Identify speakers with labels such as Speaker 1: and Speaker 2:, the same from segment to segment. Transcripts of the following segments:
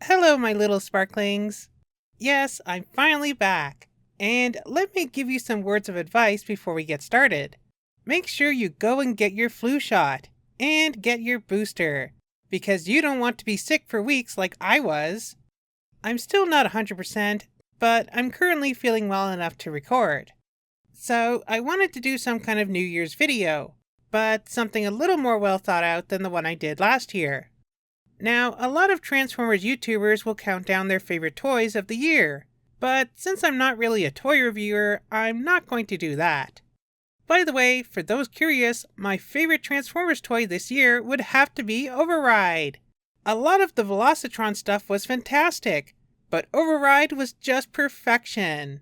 Speaker 1: Hello, my little sparklings. Yes, I'm finally back. And let me give you some words of advice before we get started. Make sure you go and get your flu shot and get your booster because you don't want to be sick for weeks like I was. I'm still not 100%, but I'm currently feeling well enough to record. So I wanted to do some kind of New Year's video, but something a little more well thought out than the one I did last year. Now, a lot of Transformers YouTubers will count down their favorite toys of the year, but since I'm not really a toy reviewer, I'm not going to do that. By the way, for those curious, my favorite Transformers toy this year would have to be Override. A lot of the Velocitron stuff was fantastic, but Override was just perfection.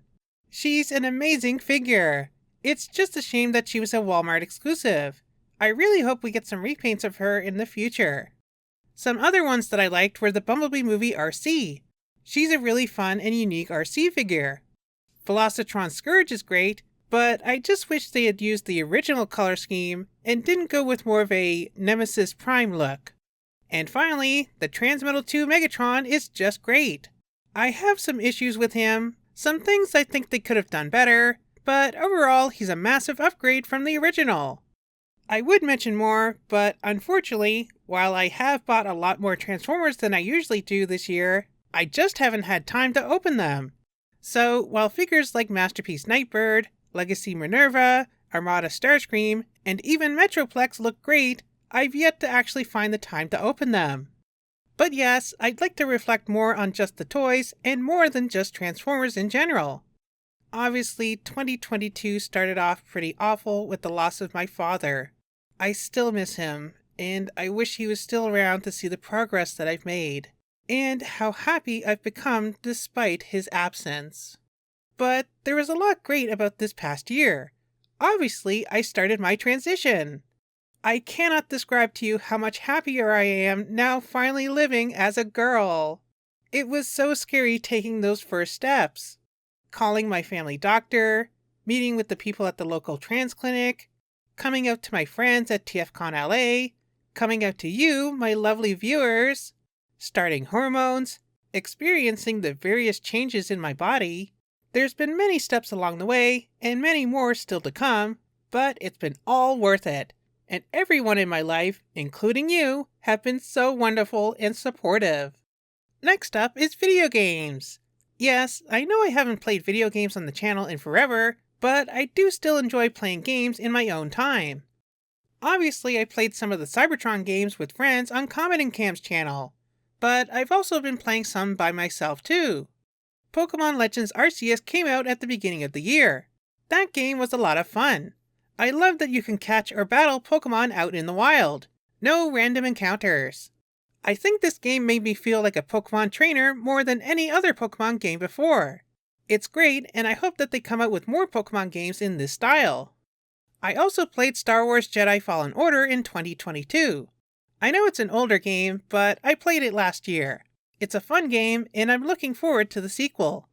Speaker 1: She's an amazing figure. It's just a shame that she was a Walmart exclusive. I really hope we get some repaints of her in the future. Some other ones that I liked were the Bumblebee movie RC. She's a really fun and unique RC figure. Velocitron Scourge is great, but I just wish they had used the original color scheme and didn't go with more of a Nemesis Prime look. And finally, the Transmetal 2 Megatron is just great. I have some issues with him, some things I think they could have done better, but overall he's a massive upgrade from the original. I would mention more, but unfortunately, while I have bought a lot more Transformers than I usually do this year, I just haven't had time to open them. So, while figures like Masterpiece Nightbird, Legacy Minerva, Armada Starscream, and even Metroplex look great, I've yet to actually find the time to open them. But yes, I'd like to reflect more on just the toys and more than just Transformers in general. Obviously, 2022 started off pretty awful with the loss of my father. I still miss him, and I wish he was still around to see the progress that I've made, and how happy I've become despite his absence. But there was a lot great about this past year. Obviously, I started my transition. I cannot describe to you how much happier I am now finally living as a girl. It was so scary taking those first steps. Calling my family doctor, meeting with the people at the local trans clinic, coming out to my friends at TFCon LA, coming out to you, my lovely viewers, starting hormones, experiencing the various changes in my body. There's been many steps along the way, and many more still to come, but it's been all worth it. And everyone in my life, including you, have been so wonderful and supportive. Next up is video games. Yes, I know I haven't played video games on the channel in forever, but I do still enjoy playing games in my own time. Obviously, I played some of the Cybertron games with friends on Comet and Cam's channel, but I've also been playing some by myself too. Pokemon Legends Arceus came out at the beginning of the year. That game was a lot of fun. I love that you can catch or battle Pokemon out in the wild. No random encounters. I think this game made me feel like a Pokemon trainer more than any other Pokemon game before. It's great, and I hope that they come out with more Pokemon games in this style. I also played Star Wars Jedi Fallen Order in 2022. I know it's an older game, but I played it last year. It's a fun game, and I'm looking forward to the sequel.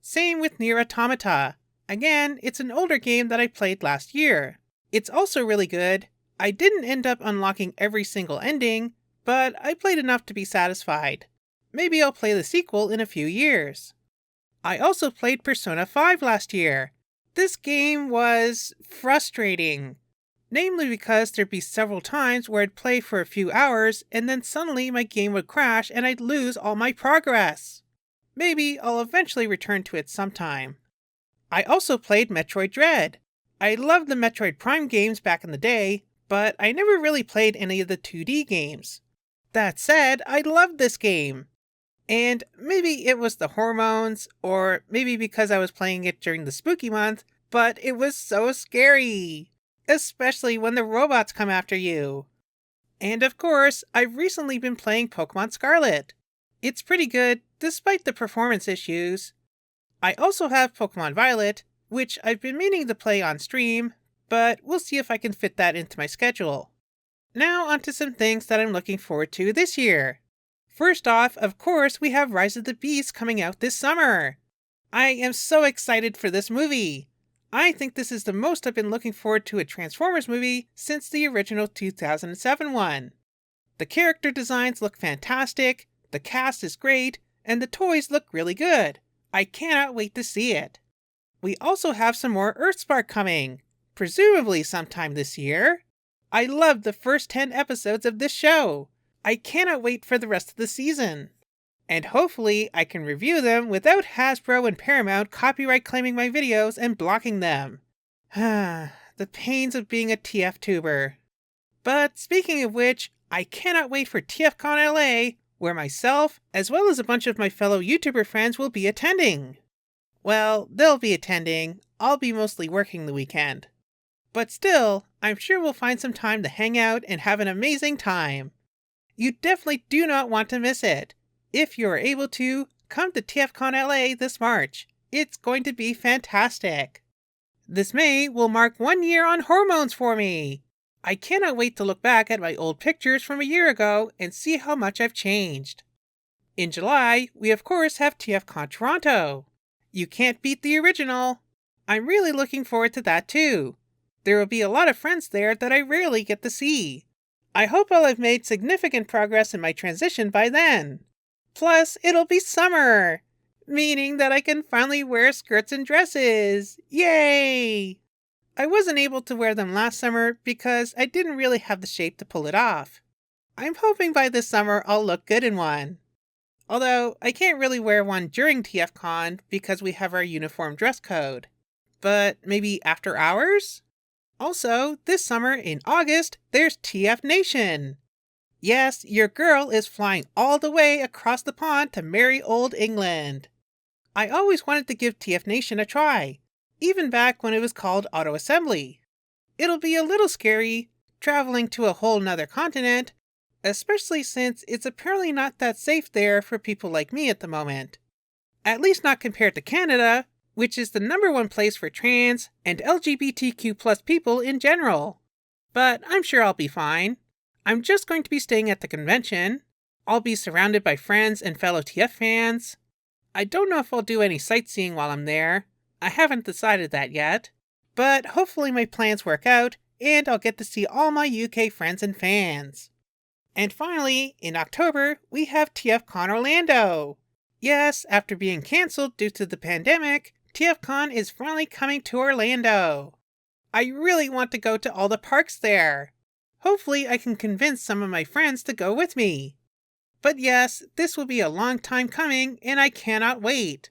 Speaker 1: Same with Nier Automata. Again, it's an older game that I played last year. It's also really good. I didn't end up unlocking every single ending, but I played enough to be satisfied. Maybe I'll play the sequel in a few years. I also played Persona 5 last year. This game was frustrating. Namely because there'd be several times where I'd play for a few hours and then suddenly my game would crash and I'd lose all my progress. Maybe I'll eventually return to it sometime. I also played Metroid Dread. I loved the Metroid Prime games back in the day, but I never really played any of the 2D games. That said, I loved this game. And maybe it was the hormones, or maybe because I was playing it during the spooky month, but it was so scary. Especially when the robots come after you. And of course, I've recently been playing Pokemon Scarlet. It's pretty good, despite the performance issues. I also have Pokemon Violet, which I've been meaning to play on stream, but we'll see if I can fit that into my schedule. Now onto some things that I'm looking forward to this year. First off, of course, we have Rise of the Beasts coming out this summer. I am so excited for this movie. I think this is the most I've been looking forward to a Transformers movie since the original 2007 one. The character designs look fantastic, The cast is great, and the toys look really good. I cannot wait to see it. We also have some more Earthspark coming, presumably sometime this year. I loved the first 10 episodes of this show. I cannot wait for the rest of the season. And hopefully I can review them without Hasbro and Paramount copyright claiming my videos and blocking them. The pains of being a TF tuber. But speaking of which, I cannot wait for TFCon LA, where myself, as well as a bunch of my fellow YouTuber friends will be attending. Well, they'll be attending. I'll be mostly working the weekend. But still, I'm sure we'll find some time to hang out and have an amazing time. You definitely do not want to miss it. If you are able to, come to TFCon LA this March. It's going to be fantastic. This May will mark 1 year on hormones for me. I cannot wait to look back at my old pictures from a year ago and see how much I've changed. In July, we of course have TFCon Toronto. You can't beat the original. I'm really looking forward to that too. There will be a lot of friends there that I rarely get to see. I hope I'll have made significant progress in my transition by then. Plus, it'll be summer, meaning that I can finally wear skirts and dresses. Yay! I wasn't able to wear them last summer because I didn't really have the shape to pull it off. I'm hoping by this summer I'll look good in one. Although, I can't really wear one during TFCon because we have our uniform dress code. But maybe after hours? Also, this summer in August, there's TF Nation. Yes, your girl is flying all the way across the pond to merry old England. I always wanted to give TF Nation a try, even back when it was called Auto Assembly. It'll be a little scary, traveling to a whole nother continent, especially since it's apparently not that safe there for people like me at the moment. At least not compared to Canada, which is the #1 place for trans and LGBTQ+ people in general. But I'm sure I'll be fine. I'm just going to be staying at the convention. I'll be surrounded by friends and fellow TF fans. I don't know if I'll do any sightseeing while I'm there. I haven't decided that yet. But hopefully my plans work out and I'll get to see all my UK friends and fans. And finally, in October, we have TFCon Orlando. Yes, after being cancelled due to the pandemic, TFCon is finally coming to Orlando. I really want to go to all the parks there. Hopefully I can convince some of my friends to go with me. But yes, this will be a long time coming and I cannot wait.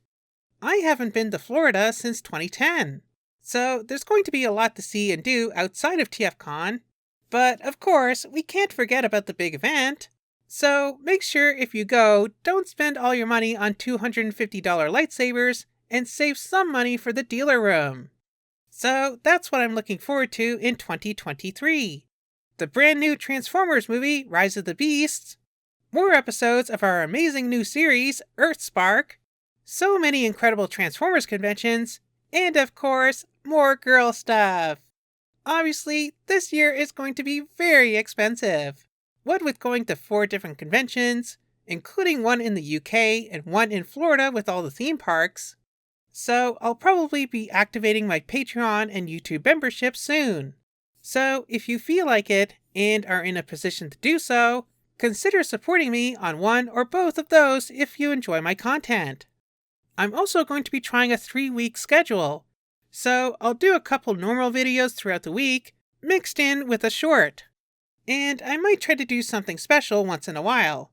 Speaker 1: I haven't been to Florida since 2010. So there's going to be a lot to see and do outside of TFCon. But of course, we can't forget about the big event. So make sure if you go, don't spend all your money on $250 lightsabers and save some money for the dealer room. So that's what I'm looking forward to in 2023. The brand new Transformers movie, Rise of the Beasts, more episodes of our amazing new series, Earthspark, so many incredible Transformers conventions, and of course, more girl stuff. Obviously, this year is going to be very expensive. What with going to 4 different conventions, including one in the UK and one in Florida with all the theme parks. So I'll probably be activating my Patreon and YouTube membership soon. So if you feel like it and are in a position to do so, consider supporting me on one or both of those if you enjoy my content. I'm also going to be trying a 3-week schedule, so I'll do a couple normal videos throughout the week, mixed in with a short. And I might try to do something special once in a while.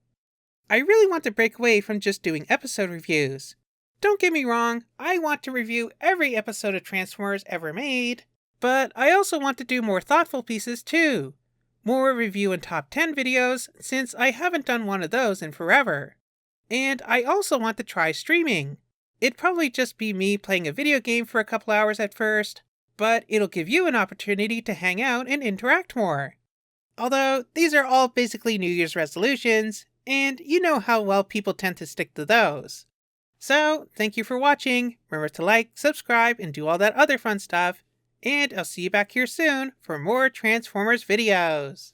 Speaker 1: I really want to break away from just doing episode reviews. Don't get me wrong, I want to review every episode of Transformers ever made, but I also want to do more thoughtful pieces too. More review and top 10 videos, since I haven't done one of those in forever. And I also want to try streaming. It'd probably just be me playing a video game for a couple hours at first, but it'll give you an opportunity to hang out and interact more. Although, these are all basically New Year's resolutions, and you know how well people tend to stick to those. So, thank you for watching. Remember to like, subscribe, and do all that other fun stuff. And I'll see you back here soon for more Transformers videos.